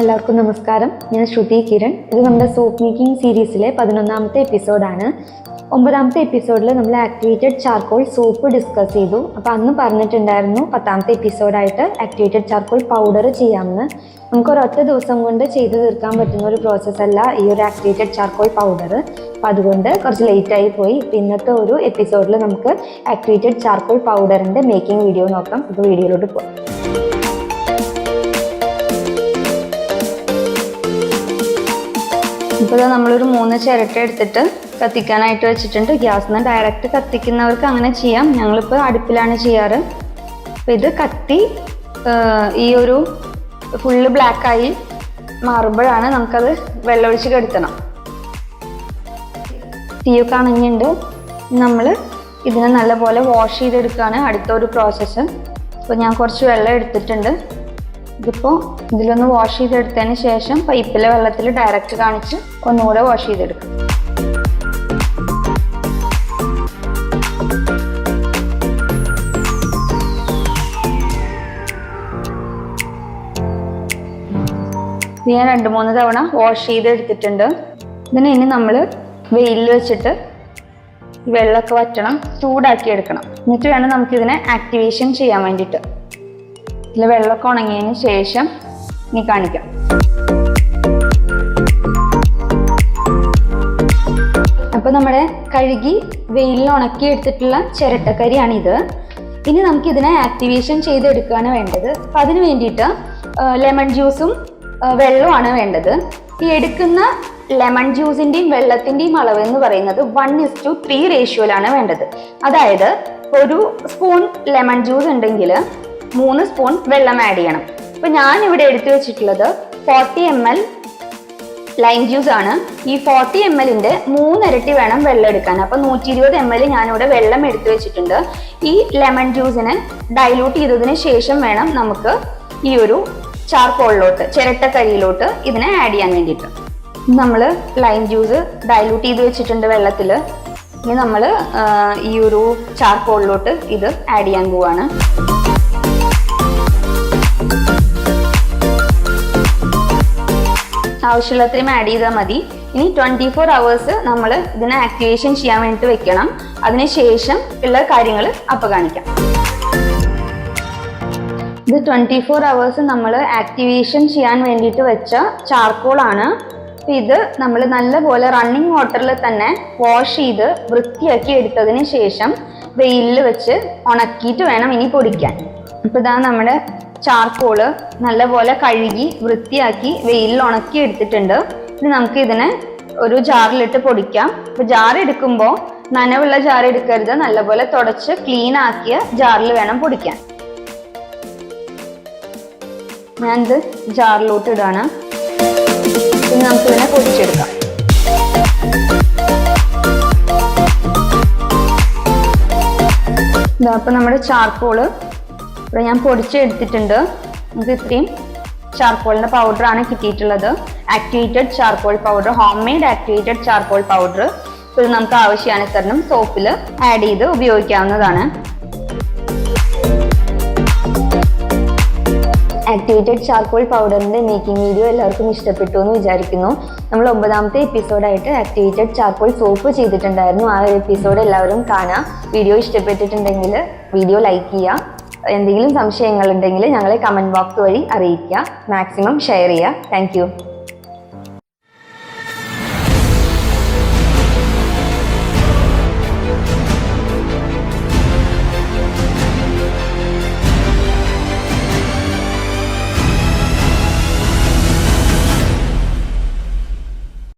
എല്ലാവർക്കും നമസ്കാരം. ഞാൻ ശ്രുതി കിരൺ. ഇത് നമ്മുടെ സോപ്പ് മേക്കിംഗ് സീരീസിലെ 11ാമത്തെ എപ്പിസോഡാണ്. 9ാമത്തെ എപ്പിസോഡിൽ നമ്മൾ ആക്ടിവേറ്റഡ് ചാർക്കോൾ സോപ്പ് ഡിസ്കസ് ചെയ്തു. അപ്പോൾ അന്ന് പറഞ്ഞിട്ടുണ്ടായിരുന്നു 10ാമത്തെ എപ്പിസോഡായിട്ട് ആക്ടിവേറ്റഡ് ചാർക്കോൾ പൗഡർ ചെയ്യാമെന്ന്. നമുക്കൊരൊറ്റ ദിവസം കൊണ്ട് ചെയ്തു തീർക്കാൻ പറ്റുന്ന ഒരു പ്രോസസ്സല്ല ഈ ഒരു ആക്ടിവേറ്റഡ് ചാർക്കോൾ പൗഡർ. അപ്പോൾ അതുകൊണ്ട് കുറച്ച് ലേറ്റായി പോയി. ഇന്നത്തെ ഒരു എപ്പിസോഡിൽ നമുക്ക് ആക്ടിവേറ്റഡ് ചാർക്കോൾ പൗഡറിൻ്റെ മേക്കിംഗ് വീഡിയോ നോക്കാം. ഇപ്പോൾ വീഡിയോയിലോട്ട് പോകാം. ഇപ്പോൾ നമ്മളൊരു 3 ചിരട്ട എടുത്തിട്ട് കത്തിക്കാനായിട്ട് വെച്ചിട്ടുണ്ട്. ഗ്യാസിൽ നിന്ന് ഡയറക്റ്റ് കത്തിക്കുന്നവർക്ക് അങ്ങനെ ചെയ്യാം. ഞങ്ങളിപ്പോൾ അടുപ്പിലാണ് ചെയ്യാറ്. അപ്പോൾ ഇത് കത്തി ഈ ഒരു ഫുള്ള് ബ്ലാക്കായി മാറുമ്പോഴാണ് നമുക്കത് വെള്ളമൊഴിച്ച് കെടുത്തണം. തീയൊക്കെ അണഞ്ഞിട്ടുണ്ട്. നമ്മൾ ഇതിനെ നല്ലപോലെ വാഷ് ചെയ്തെടുക്കുകയാണ് അടുത്തൊരു പ്രോസസ്സ്. അപ്പോൾ ഞാൻ കുറച്ച് വെള്ളം എടുത്തിട്ടുണ്ട്. ഇതിപ്പോൾ ഇതിലൊന്ന് വാഷ് ചെയ്തെടുത്തതിന് ശേഷം പൈപ്പിലെ വെള്ളത്തിൽ ഡയറക്റ്റ് കാണിച്ച് ഒന്നുകൂടെ വാഷ് ചെയ്തെടുക്കും. ഞാൻ 2-3 തവണ വാഷ് ചെയ്തെടുത്തിട്ടുണ്ട്. ഇതിനെ ഇനി നമ്മൾ വെയിലിൽ വെച്ചിട്ട് വെള്ളമൊക്കെ വറ്റണം, ചൂടാക്കി എടുക്കണം. എന്നിട്ട് വേണം നമുക്കിതിനെ ആക്ടിവേഷൻ ചെയ്യാൻ വേണ്ടിയിട്ട്. ഇതിൽ വെള്ളമൊക്കെ ഉണങ്ങിയതിന് ശേഷം ഇനി കാണിക്കാം. അപ്പോൾ നമ്മുടെ കഴുകി വെയിലിൽ ഉണക്കി എടുത്തിട്ടുള്ള ചിരട്ടക്കരിയാണിത്. ഇനി നമുക്കിതിനെ ആക്ടിവേഷൻ ചെയ്തെടുക്കുകയാണ് വേണ്ടത്. അപ്പം അതിന് വേണ്ടിയിട്ട് ലെമൺ ജ്യൂസും വെള്ളവുമാണ് വേണ്ടത്. ഈ എടുക്കുന്ന ലെമൺ ജ്യൂസിൻ്റെയും വെള്ളത്തിൻ്റെയും അളവ് എന്ന് പറയുന്നത് 1:3 റേഷ്യോയിലാണ് വേണ്ടത്. അതായത് ഒരു സ്പൂൺ ലെമൺ ജ്യൂസ് ഉണ്ടെങ്കിൽ 3 സ്പൂൺ വെള്ളം ആഡ് ചെയ്യണം. അപ്പോൾ ഞാൻ ഇവിടെ എടുത്തു വെച്ചിട്ടുള്ളത് 40 ml ലൈം ജ്യൂസ് ആണ്. ഈ 40 ml-ന്റെ 3 ഇരട്ടി വേണം വെള്ളം എടുക്കാൻ. അപ്പോൾ 120 ml ഞാനിവിടെ വെള്ളം എടുത്തു വെച്ചിട്ടുണ്ട്. ഈ ലെമൺ ജ്യൂസിനെ ഡൈലൂട്ട് ചെയ്തതിന് ശേഷം വേണം നമുക്ക് ഈ ഒരു ചാർക്കോളിലോട്ട്, ചിരട്ടക്കരിയിലോട്ട് ഇതിനെ ആഡ് ചെയ്യാൻ വേണ്ടിയിട്ട്. നമ്മൾ ലൈം ജ്യൂസ് ഡൈലൂട്ട് ചെയ്ത് വെച്ചിട്ടുണ്ട് വെള്ളത്തിൽ. ഇനി നമ്മൾ ഈ ഒരു ചാർക്കോളിലോട്ട് ഇത് ആഡ് ചെയ്യാൻ പോവാണ്. ആവശ്യമുള്ളത്രയും ആഡ് ചെയ്താൽ മതി. ഇനി 24 hours നമ്മൾ ഇതിനെ ആക്ടിവേഷൻ ചെയ്യാൻ വേണ്ടിയിട്ട് വെക്കണം. അതിനുശേഷം ഉള്ള കാര്യങ്ങൾ അപ്പോൾ കാണിക്കാം. ഇത് 24 hours നമ്മൾ ആക്ടിവേഷൻ ചെയ്യാൻ വേണ്ടിയിട്ട് വെച്ച ചാർക്കോളാണ്. ഇത് നമ്മൾ നല്ലപോലെ റണ്ണിങ് വാട്ടറിൽ തന്നെ വാഷ് ചെയ്ത് വൃത്തിയാക്കി എടുത്തതിന് ശേഷം വെയിലിൽ വെച്ച് ഉണക്കിയിട്ട് വേണം ഇനി പൊടിക്കാൻ. അപ്പോൾ ഇതാ നമ്മുടെ ചാർക്കോള് നല്ലപോലെ കഴുകി വൃത്തിയാക്കി വെയിലിൽ ഉണക്കി എടുത്തിട്ടുണ്ട്. ഇനി നമുക്ക് ഇതിനെ ഒരു ജാറിലിട്ട് പൊടിക്കാം. അപ്പോൾ ജാർ എടുക്കുമ്പോൾ നനവുള്ള ജാർ എടുക്കരുത്, നല്ലപോലെ തുടച്ച് ക്ലീൻ ആക്കിയ ജാറിൽ വേണം പൊടിക്കാൻ. ഞാനിത് ജാറിലോട്ട് ഇടാണ്. ഇനി നമുക്കിതിനെ പൊടിച്ചെടുക്കാം. അപ്പോൾ നമ്മുടെ ചാർക്കോള് ഇവിടെ ഞാൻ പൊടിച്ചെടുത്തിട്ടുണ്ട്. നമുക്ക് ഇത്രയും ചാർക്കോളിൻ്റെ പൗഡറാണ് കിട്ടിയിട്ടുള്ളത്. Activated charcoal powder, home made activated charcoal powder. ഇത് നമുക്ക് ആവശ്യാനുസരണം സോപ്പിൽ ആഡ് ചെയ്ത് ഉപയോഗിക്കാവുന്നതാണ്. ആക്ടിവേറ്റഡ് ചാർക്കോൾ പൗഡറിൻ്റെ മേക്കിംഗ് വീഡിയോ എല്ലാവർക്കും ഇഷ്ടപ്പെട്ടു എന്ന് വിചാരിക്കുന്നു. നമ്മൾ 9ാമത്തെ എപ്പിസോഡായിട്ട് ആക്ടിവേറ്റഡ് ചാർക്കോൾ സോപ്പ് ചെയ്തിട്ടുണ്ടായിരുന്നു. ആ ഒരു എപ്പിസോഡ് എല്ലാവരും കാണാം. വീഡിയോ ഇഷ്ടപ്പെട്ടിട്ടുണ്ടെങ്കിൽ വീഡിയോ ലൈക്ക് ചെയ്യുക. എന്തെങ്കിലും സംശയങ്ങളുണ്ടെങ്കിൽ ഞങ്ങളെ കമൻറ്റ് ബോക്സ് വഴി അറിയിക്കുക. മാക്സിമം ഷെയർ ചെയ്യുക. Thank you.